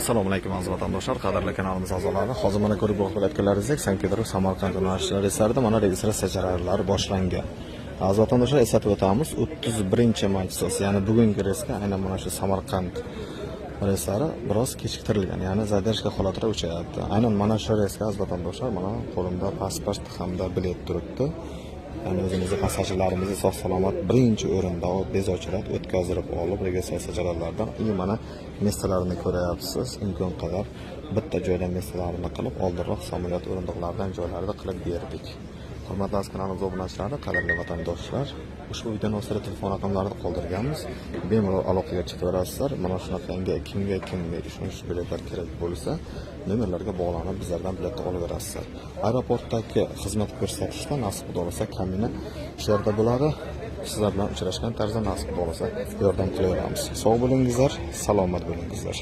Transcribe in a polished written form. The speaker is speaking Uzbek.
Assalomu alaykum aziz vatandoshlar, qadrli kanalimiz a'zolari. Hozir mana ko'rib bo'layotganlaringizdek, Sankt-Peterburg Samarqand yo'nalishlari reyslarida mana registratsiya jarayonlari boshlangan. Aziz vatandoshlar, eslatib o'tamiz, 31-may, ya'ni bugungi reysga aynan mana shu Samarqand reyslari biroz kechiktirilgan, ya'ni zadержка holatlari o'chayapti. Aynan mana shu reysga aziz vatandoshlar, mana qo'limda pasport hamda bilet turibdi. Yani o'zimizning passajirlarimizni sog' salomat birinchi o'rinda bezovchilar o'tkazib olib, registratsiya jarayonlaridan mana mestalarini ko'ryapsiz. Imkon qadar bitta joydan mestalarini qilib, oldinroq samolyot o'rindiqlaridan joylarida qilib berdik. Hurmatli aziz kanalimiz obunachilari, qadrli vatandoshlar, ushbu videoni ostida telefon raqamlarini qoldirganmiz. Bemalol aloqaga chiqaverasizlar. Mana shunaqangi kimga ishonch biletlar kerak bo'lsa, nomerlarga bog'lanib bizlardan biletni olaverasizlar. Aeroportdagi xizmat ko'rsatishda nasib bo'lsa kamina ishlarda bo'ladi. Sizlar bilan uchrashgan tarzda nasib bo'lsa yordam qilaveramiz. Sog' bo'lingizlar, salomat bo'lingizlar.